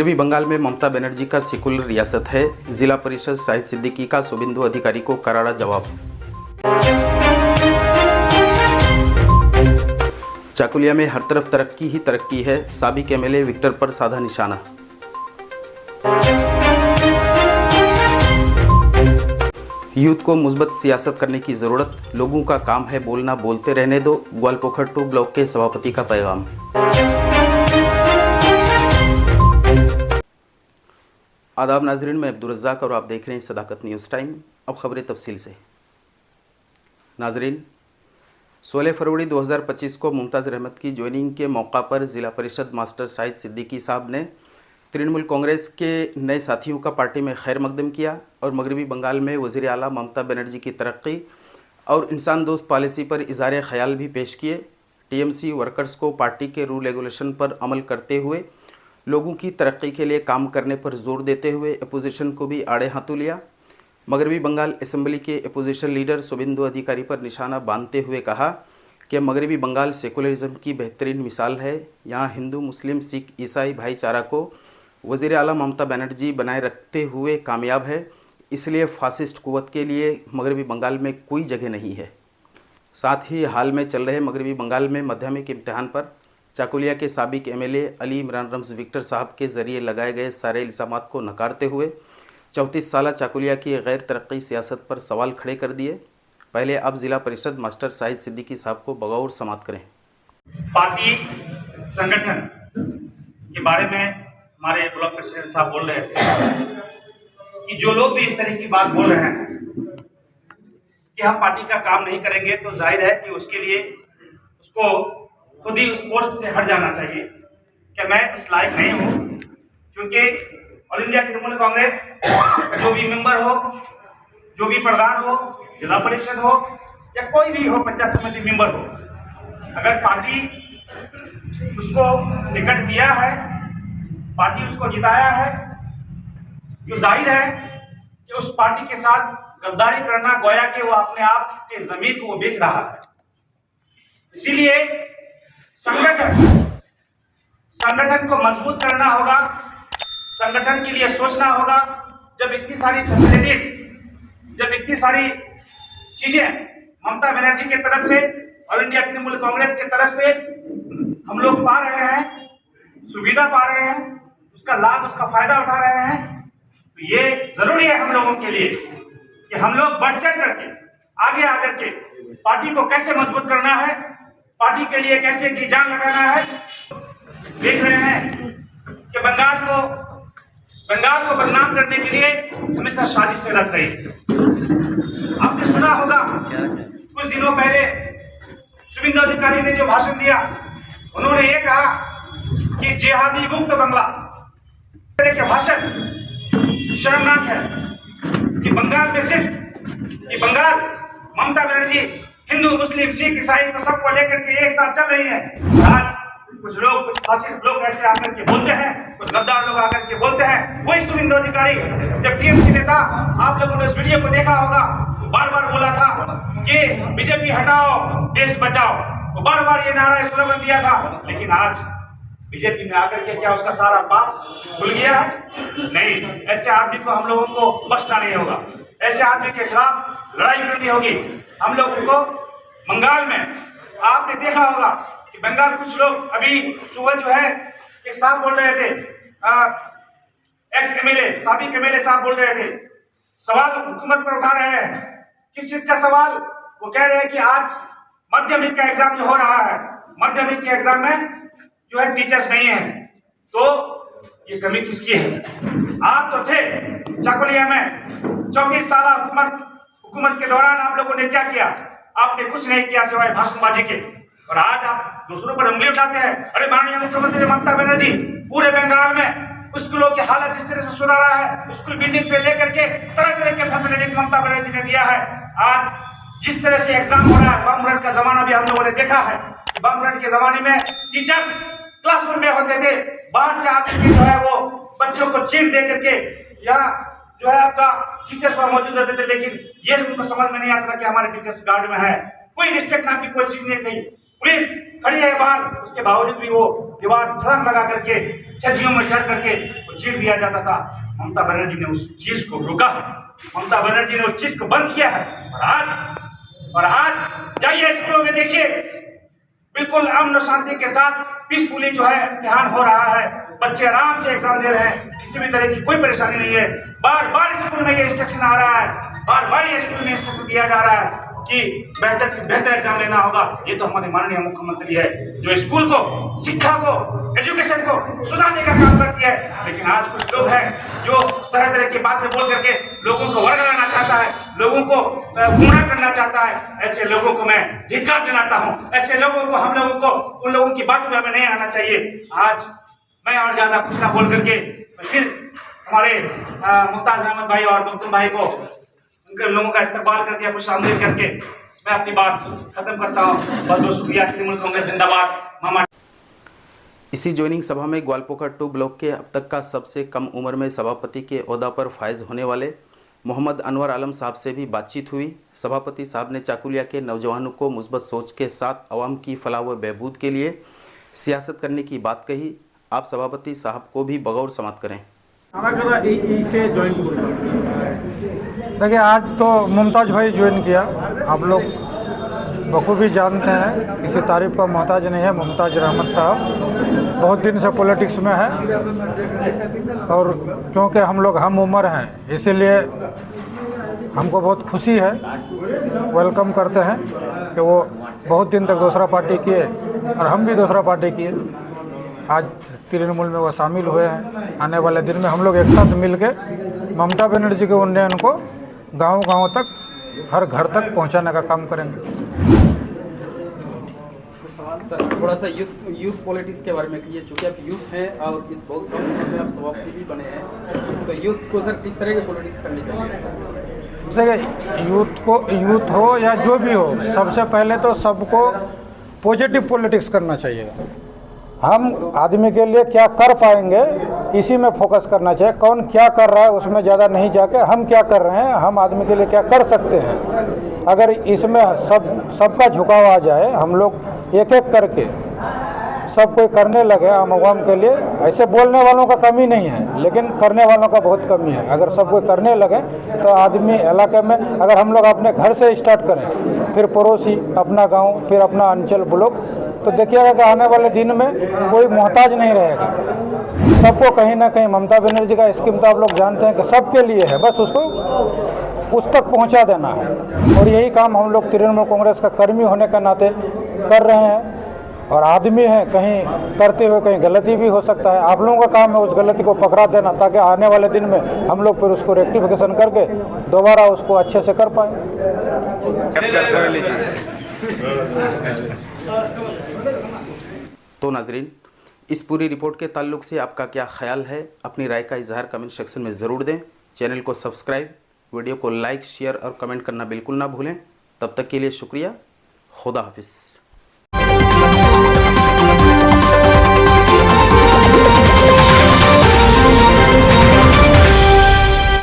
मगरबी बंगाल में ममता बनर्जी का सेकुलर रियासत है। जिला परिषद शाहिद सिद्दीकी का शुभेंदु अधिकारी को करारा जवाब। चाकुलिया में हर तरफ तरक्की ही तरक्की है, साबिक एमएलए विक्टर पर साधा निशाना। यूथ को मुस्बत सियासत करने की जरूरत, लोगों का काम है बोलना, बोलते रहने दो। ग्वालपोखर 2 ब्लॉक के सभापति का पैगाम। आदाब नाजरीन, मैं अब्दुल रज़्ज़ाक और आप देख रहे हैं सदाकत न्यूज़ टाइम। अब खबरें तफसील से। नाजरीन, 16 फरवरी 2025 को मुमताज़ रहमत की ज्वाइनिंग के मौका पर ज़िला परिषद मास्टर शाहिद सिद्दीकी साहब ने तृणमूल कांग्रेस के नए साथियों का पार्टी में खैर मकदम किया और मगरबी बंगाल में वज़ीर आला ममता बनर्जी की तरक्की और इंसान दोस्त पॉलिसी पर इज़हार ख्याल भी पेश किए। टीएमसी वर्कर्स को पार्टी के रूल रेगुलेशन पर अमल करते हुए लोगों की तरक्की के लिए काम करने पर जोर देते हुए अपोजिशन को भी आड़े हाथों लिया। मगरबी बंगाल असेंबली के अपोजिशन लीडर शुभेंदु अधिकारी पर निशाना बांधते हुए कहा कि मगरबी बंगाल सेकुलरिज्म की बेहतरीन मिसाल है। यहाँ हिंदू, मुस्लिम, सिख, ईसाई भाईचारा को वज़ीर आला ममता बनर्जी बनाए रखते हुए कामयाब है, इसलिए फासिस्ट कुव्वत के लिए मगरबी बंगाल में कोई जगह नहीं है। साथ ही हाल में चल रहे मगरबी बंगाल में माध्यमिक इम्तिहान पर चाकुलिया के साबिक एमएलए अली इमरान रम्ज़ विक्टर साहब के ज़रिए लगाए गए सारे इल्ज़ामात को नकारते हुए 34 साला चाकुलिया की गैर तरक्की सियासत पर सवाल खड़े कर दिए। पहले अब जिला परिषद मास्टर शाहिद सिद्दीकी साहब को बगौर समाप्त करें। पार्टी संगठन के बारे में हमारे ब्लॉक प्रेसिडेंट साहब बोल रहे थे कि जो लोग भी इस तरह की बात बोल रहे हैं कि हम पार्टी का काम नहीं करेंगे, तो जाहिर है कि उसके लिए उसको खुद ही उस पोस्ट से हट जाना चाहिए कि मैं उस लायक नहीं हूँ, क्योंकि ऑल इंडिया तृणमूल कांग्रेस का जो भी मेंबर हो, जो भी प्रधान हो, जिला परिषद हो या कोई भी हो, पंचायत समिति मेंबर हो, अगर पार्टी उसको टिकट दिया है, पार्टी उसको जिताया है, तो जाहिर है कि उस पार्टी के साथ गद्दारी करना गोया कि वो अपने आप के जमीन को वो बेच रहा है। इसीलिए संगठन को मजबूत करना होगा, संगठन के लिए सोचना होगा। जब इतनी सारी फैसिलिटीज, जब इतनी सारी चीजें ममता बनर्जी की तरफ से, ऑल इंडिया तृणमूल कांग्रेस की तरफ से हम लोग पा रहे हैं, सुविधा पा रहे हैं, उसका लाभ, उसका फायदा उठा रहे हैं, तो ये जरूरी है हम लोगों के लिए कि हम लोग बढ़ चढ़ करके आगे आकर के पार्टी को कैसे मजबूत करना है, पार्टी के लिए कैसे जी जान लगाना है। देख रहे हैं कि बंगाल को बदनाम करने के लिए हमेशा साजिश रच रही है। आपने सुना होगा कुछ दिनों पहले शुभेंदु अधिकारी ने जो भाषण दिया, उन्होंने ये कहा कि जिहादी मुक्त बंगला। तरह के भाषण शर्मनाक है कि बंगाल में सिर्फ बंगाल ममता बनर्जी हिंदू, मुस्लिम, सिख, ईसाई तो सबको लेकर के एक साथ चल रही है। आज कुछ लोग, कुछ फासिस्ट लोग ऐसे आकर के बोलते हैं, कुछ गद्दार लोग आकर के बोलते हैं। वही शुभेंदु अधिकारी जब टीएमसी नेता, आप लोगों ने इस वीडियो को देखा होगा, तो बार बार बोला था कि बीजेपी हटाओ, देश बचाओ, तो बार बार ये नारा स्लोगन दिया था। लेकिन आज बीजेपी में आकर के क्या उसका सारा पाप भूल गया है? नहीं, ऐसे आदमी को हम लोगों को बख्शना नहीं होगा, ऐसे आदमी के खिलाफ लड़ाई करनी होगी। हम लोगों को बंगाल में आपने देखा होगा कि बंगाल कुछ लोग अभी सुबह जो है एक साहब बोल रहे थे, एक्स एमएलए, साबिक एमएलए साहब बोल रहे थे, सवाल हुकूमत पर उठा रहे हैं। किस चीज का सवाल? वो कह रहे हैं कि आज माध्यमिक का एग्जाम जो हो रहा है, माध्यमिक के एग्जाम में जो है टीचर्स नहीं है, तो ये कमी किसकी है? आप तो थे चाकुलिया में 34 साल हुकूमत के दौरान आप लोगों ने क्या किया? आपने कुछ नहीं किया सिवाय भाषणबाजी के। और आज आप दूसरों पर उंगली उठाते हैं। अरे माननीय मुख्यमंत्री ममता बनर्जी पूरे बंगाल में स्कूलों की हालत जिस तरह से सुधारा है, स्कूल बिल्डिंग से लेकर के तरह तरह के फैसिलिटीज ममता बनर्जी ने दिया है। आज जिस तरह से एग्जाम हो रहा है, बम रन का जमाना भी हम लोगों ने देखा है। बम रन के जमाने में टीचर्स क्लासरूम में होते थे, बाहर से आकर के जो है वो बच्चों को चीट दे करके या जो है आपका टीचर्स वहां मौजूद रहते थे। लेकिन ये उनको समझ में नहीं आता कि हमारे टीचर्स गार्ड में है, कोई रिस्पेक्ट नाम की कोई चीज नहीं थी। पुलिस खड़ी है बाहर, उसके बावजूद भी वो दीवार छलांग लगा करके छज्जियों में चढ़ करके तो चीट दिया जाता था। ममता बनर्जी ने उस चीज को रोका है, ममता बनर्जी ने उस चीज को बंद किया है। और आज जाइए स्कूलों में देखिए, बिल्कुल अमन और शांति के साथ पीसफुली जो है इम्तिहान हो रहा है, बच्चे आराम से एग्जाम दे रहे हैं, किसी भी तरह की कोई परेशानी नहीं है। बार बार स्कूल में ये इंस्ट्रक्शन आ रहा है, बार बार ये स्कूल में इंस्ट्रक्शन दिया जा रहा है कि बेहतर से बेहतर एग्जाम लेना होगा। ये तो हमारे माननीय मुख्यमंत्री है जो स्कूल को, शिक्षा को, एजुकेशन को सुधारने का काम करती है। लेकिन आज कुछ लोग हैं जो तरह तरह की बातें बोल करके लोगों को वर्गलाना चाहता है, लोगों को गुमराह करना चाहता है। ऐसे लोगों को मैं धिक्कार जनाता हूँ। ऐसे लोगों को, हम लोगों को, उन लोगों की बात में हमें नहीं आना चाहिए। आज मैं और ज्यादा कुछ ना बोल करके फिर हमारे मुमताज अहमद भाई और मखदूम भाई को, उनके लोगों का इस्तेमाल करके, कुछ शामिल करके मैं अपनी बात खत्म करता हूँ। बहुत बहुत शुक्रिया। तृणमूल कांग्रेस जिंदाबाद। मामा। इसी ज्वाइनिंग सभा में ग्वालपोखर 2 ब्लॉक के अब तक का सबसे कम उम्र में सभापति के ओहदा पर फायज होने वाले मोहम्मद अनवर आलम साहब से भी बातचीत हुई। सभापति साहब ने चाकुलिया के नौजवानों को मुस्बत सोच के साथ अवाम की फलाह व बहबूद के लिए सियासत करने की बात कही। आप सभापति साहब को भी बगौर समाप्त करें। देखिए, आज तो मुमताज भाई ज्वाइन किया। आप लोग बखूबी जानते हैं, किसी तारीफ का मोहताज नहीं है। मुमताज रहमत साहब बहुत दिन से पॉलिटिक्स में है और क्योंकि हम लोग हम उम्र हैं, इसीलिए हमको बहुत खुशी है, वेलकम करते हैं कि वो बहुत दिन तक दूसरा पार्टी किए और हम भी दूसरा पार्टी किए। आज तृणमूल में वो शामिल हुए हैं। आने वाले दिन में हम लोग एक साथ मिल के ममता बनर्जी के उन्नयन को गांव-गांव तक, हर घर तक पहुंचाने का काम करेंगे। सर, थोड़ा सा यूथ पॉलिटिक्स के बारे में कहिए, चूँकि आप यूथ हैं और इस बहुत कम उम्र में आप सभापति भी बने हैं, तो यूथ को सर किस तरह की पॉलिटिक्स करनी चाहिए? देखिए, यूथ हो या जो भी हो, सबसे पहले तो सबको पॉजिटिव पॉलिटिक्स करना चाहिए। हम आदमी के लिए क्या कर पाएंगे, इसी में फोकस करना चाहिए। कौन क्या कर रहा है उसमें ज़्यादा नहीं जाके हम क्या कर रहे हैं, हम आदमी के लिए क्या कर सकते हैं। अगर इसमें सबका झुकाव आ जाए, हम लोग एक एक करके सब कोई करने लगे आम आवाम के लिए, ऐसे बोलने वालों का कमी नहीं है, लेकिन करने वालों का बहुत कमी है। अगर सब कोई करने लगे तो आदमी इलाके में, अगर हम लोग अपने घर से स्टार्ट करें, फिर पड़ोसी, अपना गांव, फिर अपना अंचल, ब्लॉक, तो देखिएगा कि आने वाले दिन में कोई मोहताज नहीं रहेगा। सबको कहीं ना कहीं, ममता बनर्जी का स्कीम तो आप लोग जानते हैं कि सबके लिए है, बस उसको उस तक पहुंचा देना है। और यही काम हम लोग तृणमूल कांग्रेस का कर्मी होने के नाते कर रहे हैं। और आदमी है, कहीं करते हुए कहीं गलती भी हो सकता है। आप लोगों का काम है उस गलती को पकड़ा देना, ताकि आने वाले दिन में हम लोग फिर उसको रेक्टिफिकेशन करके दोबारा उसको अच्छे से कर पाएँ। तो नाजरीन, इस पूरी रिपोर्ट के ताल्लुक से आपका क्या ख्याल है, अपनी राय का इजहार कमेंट सेक्शन में ज़रूर दें। चैनल को सब्सक्राइब, वीडियो को लाइक, शेयर और कमेंट करना बिल्कुल ना भूलें। तब तक के लिए शुक्रिया। खुदा हाफिज़।